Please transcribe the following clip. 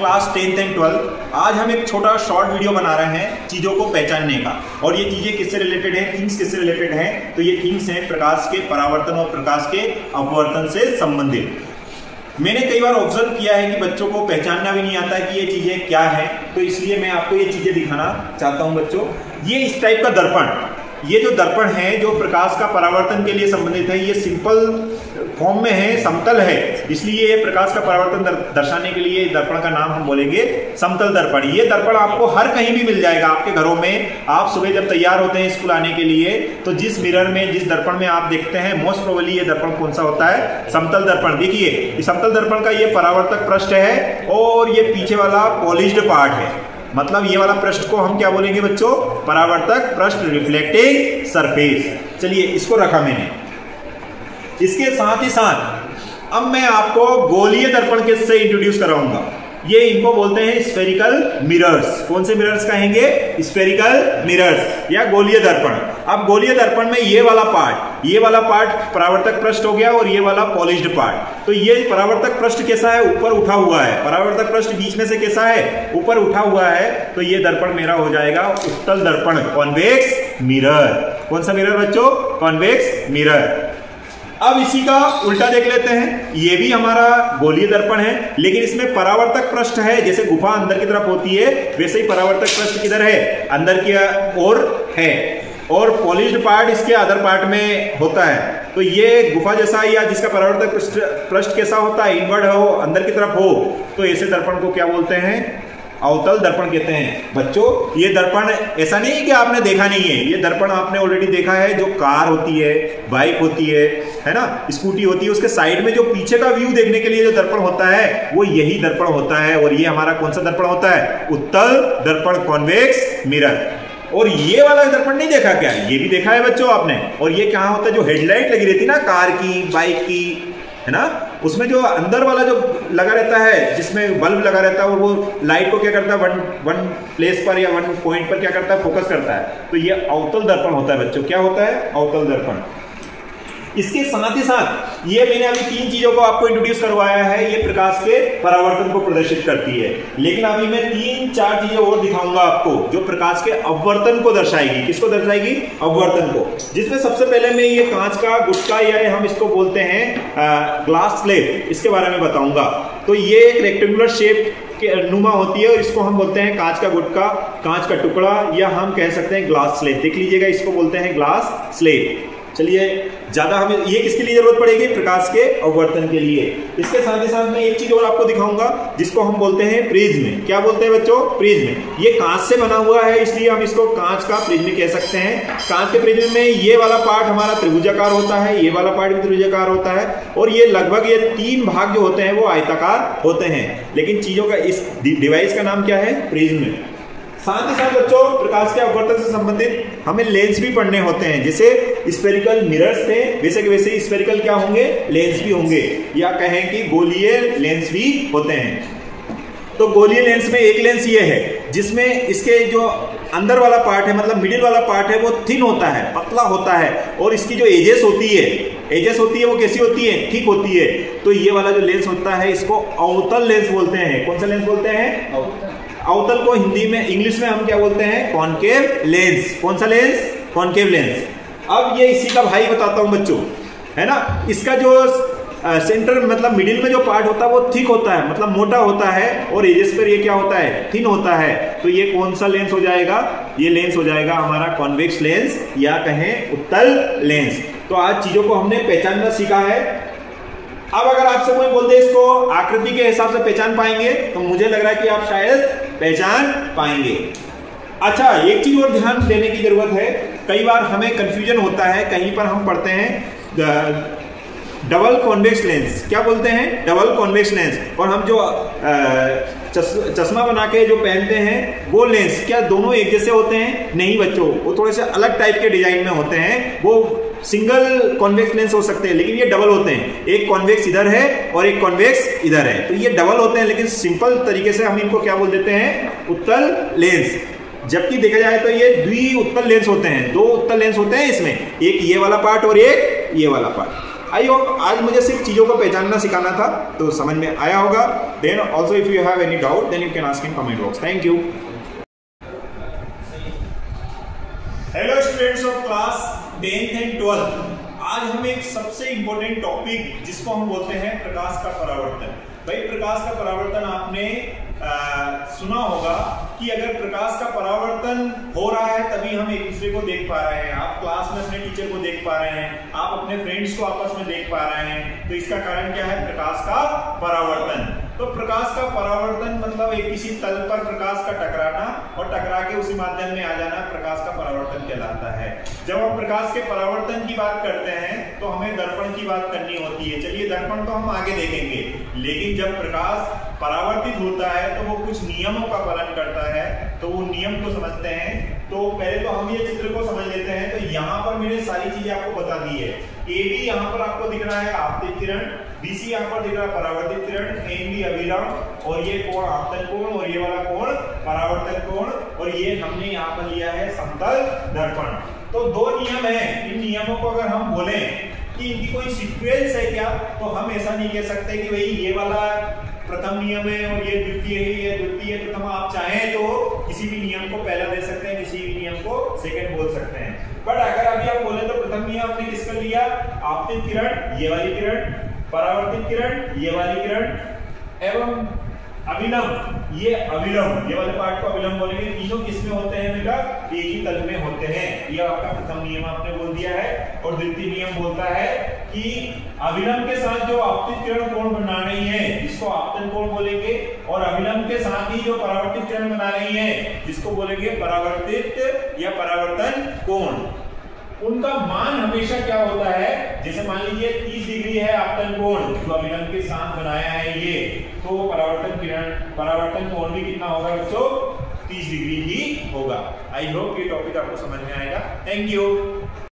Class 10th and 12th। आज हम एक छोटा शॉर्ट वीडियो बना रहे हैं चीज़ों को पहचानने का। और ये चीज़ें किससे रिलेटेड हैं? थिंग्स किससे रिलेटेड हैं? तो ये थिंग्स हैं प्रकाश के परावर्तन और प्रकाश के अपवर्तन से संबंधित। मैंने कई बार ऑब्जर्व किया है कि बच्चों को पहचानना भी नहीं आता कि ये चीज़ें क्या हैं, तो इसलिए मैं आपको ये चीज़ें दिखाना चाहता हूँ बच्चों। ये इस टाइप का दर्पण, ये जो दर्पण है जो प्रकाश का परावर्तन के लिए संबंधित है, ये सिंपल फॉर्म में है, समतल है, इसलिए ये प्रकाश का परावर्तन दर्शाने के लिए दर्पण का नाम हम बोलेंगे समतल दर्पण। ये दर्पण आपको हर कहीं भी मिल जाएगा आपके घरों में। आप सुबह जब तैयार होते हैं स्कूल आने के लिए, तो जिस मिरर में, जिस दर्पण में आप देखते हैं, मोस्ट प्रोबेबली ये दर्पण कौन सा होता है? समतल दर्पण। देखिए समतल दर्पण का ये परावर्तक पृष्ठ है और ये पीछे वाला पॉलिश्ड पार्ट है। मतलब ये वाला पृष्ठ को हम क्या बोलेंगे बच्चों? परावर्तक पृष्ठ, रिफ्लेक्टिंग सरफेस। चलिए इसको रखा मैंने। इसके साथ ही साथ अब मैं आपको गोलीय दर्पण के से इंट्रोड्यूस कराऊंगा। ये इनको बोलते हैं स्फेरिकल मिरर्स। कौन से मिरर्स कहेंगे? स्फेरिकल मिरर्स या गोलीय दर्पण। अब गोलीय दर्पण में ये वाला पार्ट परावर्तक पृष्ठ हो गया और ये वाला पॉलिश्ड पार्ट। तो ये परावर्तक पृष्ठ कैसा है? ऊपर उठा हुआ है। परावर्तक पृष्ठ बीच में से कैसा है? ऊपर उठा हुआ है। तो ये दर्पण मेरा हो जाएगा उत्तल दर्पण, कॉन्वेक्स मिरर। कौन सा मिरर बच्चों? Convex mirror. अब इसी का उल्टा देख लेते हैं। ये भी हमारा गोलीय दर्पण है, लेकिन इसमें परावर्तक पृष्ठ है। जैसे गुफा अंदर की तरफ होती है, वैसे ही परावर्तक पृष्ठ किधर है? अंदर की ओर है। और पॉलिश्ड पार्ट इसके अदर पार्ट में होता है। तो ये गुफा जैसा या जिसका परावर्तक पृष्ठ कैसा होता है? इनवर्ड हो, अंदर की तरफ हो, तो ऐसे दर्पण को क्या बोलते हैं? अवतल दर्पण कहते हैं। बच्चों ये दर्पण ऐसा नहीं है कि आपने देखा नहीं है, ये दर्पण आपने ऑलरेडी देखा है। जो कार होती है, बाइक होती है ना, स्कूटी होती है, उसके साइड में जो पीछे का व्यू देखने के लिए जो दर्पण होता है, वो यही दर्पण होता है। और ये हमारा कौन सा दर्पण होता है? उत्तल दर्पण, कॉन्वेक्स मिरर। और ये वाला दर्पण नहीं देखा क्या? ये भी देखा है बच्चों आपने। और ये क्या होता है? जो हेडलाइट लगी रहती है ना कार की, बाइक की, है ना, उसमें जो अंदर वाला जो लगा रहता है, जिसमें बल्ब लगा रहता है, और वो लाइट को क्या करता है? वन प्लेस पर या वन पॉइंट पर क्या करता है? फोकस करता है। तो ये अवतल दर्पण होता है बच्चों। क्या होता है? अवतल दर्पण। इसके साथ ही साथ ये मैंने अभी 3 चीजों को आपको इंट्रोड्यूस करवाया है। ये प्रकाश के परावर्तन को प्रदर्शित करती है, लेकिन अभी मैं 3-4 चीजें और दिखाऊंगा आपको जो प्रकाश के अपवर्तन को दर्शाएगी। किसको दर्शाएगी? अपवर्तन को। जिसमें सबसे पहले मैं ये कांच का गुटका, या हम इसको बोलते हैं ग्लास स्लेब, इसके बारे में बताऊंगा। तो ये एक रेक्टेंगुलर शेप के नुमा होती है और इसको हम बोलते हैं कांच का गुटका, कांच का टुकड़ा, या हम कह सकते हैं ग्लास स्लेब। देख लीजिएगा, इसको बोलते हैं ग्लास स्लेब। चलिए, ज्यादा हमें ये किसके लिए जरूरत पड़ेगी? प्रकाश के अपवर्तन के लिए। इसके साथ ही साथ मैं एक चीज और आपको दिखाऊंगा जिसको हम बोलते हैं प्रिज्म। क्या बोलते हैं बच्चों? प्रिज्म। ये कांच से बना हुआ है, इसलिए हम इसको कांच का प्रिज्म कह सकते हैं। कांच के प्रिज्म में ये वाला पार्ट हमारा त्रिभुजाकार होता है, ये वाला पार्ट भी त्रिभुजाकार होता है, और ये लगभग ये 3 भाग जो होते हैं वो आयताकार होते हैं। लेकिन चीजों का, इस डिवाइस का नाम क्या है? प्रिज्म। साथ ही साथ बच्चों प्रकाश के अपवर्तन से संबंधित हमें लेंस भी पढ़ने होते हैं। जैसे स्फेरिकल मिरर्स थे, वैसे के वैसे स्फेरिकल क्या होंगे? लेंस भी होंगे, या कहें कि गोलीय लेंस भी होते हैं। तो गोलीय लेंस में एक लेंस ये है जिसमें इसके जो अंदर वाला पार्ट है, मतलब मिडिल वाला पार्ट है, वो थिन होता है, पतला होता है, और इसकी जो एजेस होती है वो कैसी होती है? ठीक होती है। तो ये वाला जो लेंस होता है इसको अवतल लेंस बोलते हैं। कौन सा लेंस बोलते हैं? अवतल को हिंदी में, इंग्लिश में हम क्या बोलते हैं? Concave lens. कौन सा लेंस? Concave lens. अब ये इसी का भाई बताता हूं बच्चों, है ना। इसका जो सेंटर, मतलब मिडिल में जो पार्ट होता है वो थिक होता है, मतलब मोटा होता है, और एजेस पर ये क्या होता है? थिन होता है। तो ये कौन सा लेंस हो जाएगा? ये लेंस हो जाएगा हमारा कॉन्वेक्स लेंस, या कहें उत्तल लेंस। तो आज चीजों को हमने पहचानना सीखा है। अब अगर आपसे कोई बोल दे इसको आकृति के हिसाब से पहचान पाएंगे, तो मुझे लग रहा है कि आप शायद पहचान पाएंगे। अच्छा, एक चीज और ध्यान देने की जरूरत है। कई बार हमें कंफ्यूजन होता है, कहीं पर हम पढ़ते हैं डबल कॉन्वेक्स लेंस। क्या बोलते हैं? Double convex lens. और हम जो चश्मा बना के जो पहनते हैं वो लेंस, क्या दोनों एक जैसे होते हैं? नहीं बच्चों, वो थोड़े से अलग टाइप के डिजाइन में होते हैं। वो सिंगल कॉन्वेक्स लेंस हो सकते हैं, लेकिन ये डबल होते हैं। एक कॉन्वेक्स इधर है और एक कॉन्वेक्स इधर है, तो ये डबल होते हैं। लेकिन सिंपल तरीके से हम इनको क्या बोल देते हैं? उत्तल लेंस। जबकि देखा जाए तो ये द्वि उत्तल लेंस होते हैं। 2 उत्तल लेंस होते हैं इसमें, एक ये वाला पार्ट और एक ये वाला पार्ट। आई होप आज मुझे सिर्फ चीजों को पहचानना सिखाना था, तो समझ में आया होगा। Then also if you have any doubt then you can ask in comment box. Thank you. Hello students of class 10th and 12th, आज हम एक सबसे इंपॉर्टेंट टॉपिक जिसको हम बोलते हैं प्रकाश का परावर्तन। भाई प्रकाश का परावर्तन आपने सुना होगा कि अगर प्रकाश का परावर्तन हो रहा है तभी हम एक दूसरे को देख पा रहे हैं। आप क्लास में अपने टीचर को देख पा रहे हैं, आप अपने फ्रेंड्स को आपस में देख पा रहे हैं, तो इसका कारण क्या है? प्रकाश का परावर्तन। तो प्रकाश का परावर्तन मतलब एक किसी तल पर प्रकाश का टकराना और टकरा के उसी माध्यम में आ जाना प्रकाश का परावर्तन कहलाता है। जब हम प्रकाश के परावर्तन की बात करते हैं तो हमें दर्पण की बात करनी होती है। चलिए दर्पण तो हम आगे देखेंगे, लेकिन जब प्रकाश परावर्तित होता है तो वो कुछ नियमों का पालन करता है, तो वो नियम को समझते हैं। तो पहले तो हम ये चित्र को समझ लेते हैं। तो यहाँ पर मैंने सारी चीजें आपको बता दी है। AB यहाँ पर आपको दिख रहा है आपतित किरण, BC यहाँ पर दिख रहा है परावर्तित किरण, AB अभिलंब, और ये कोण आपतन कोण, और ये वाला कोण परावर्तन कोण, और ये हमने यहाँ पर लिया है समतल दर्पण। तो दो नियम है। इन नियमों को अगर हम बोले कि इनकी कोई सीक्वेंस है क्या, तो हम ऐसा नहीं कह सकते कि भाई ये वाला प्रथम नियम है और ये द्वितीय है, ये द्वितीय प्रथम। आप चाहें तो किसी भी नियम को पहला दे सकते हैं, किसी भी नियम को सेकंड बोल सकते हैं। बट अगर अभी हम बोले तो प्रथम नियम आपने किसका लिया? आपतित किरण, ये वाली किरण, परावर्तित किरण, ये वाली किरण, एवं अभिलंब, ये अभिलंब, ये वाले पार्ट को अभिलंब बोलेंगे। तीनों किसमें होते हैं बेटा? एक ही तल में होते हैं। ये आपका प्रथम नियम आपने बोल दिया है। और द्वितीय नियम बोलता है कि अभिलंब के साथ जो आपतित किरण कोण बना रही है जिसको आपतन कोण बोलेंगे, और अभिलंब के साथ ही जो परावर्तित किरण बना रही है जिसको बोलेंगे परावर्तित या परावर्तन कोण, उनका मान हमेशा क्या होता है? जैसे मान लीजिए 30 डिग्री है आपतन कोण जो अभिलंब के साथ बनाया है ये, तो परावर्तन कोण भी कितना होगा बच्चों? 30 डिग्री ही होगा। आई होप ये टॉपिक आपको समझ में आएगा। Thank you.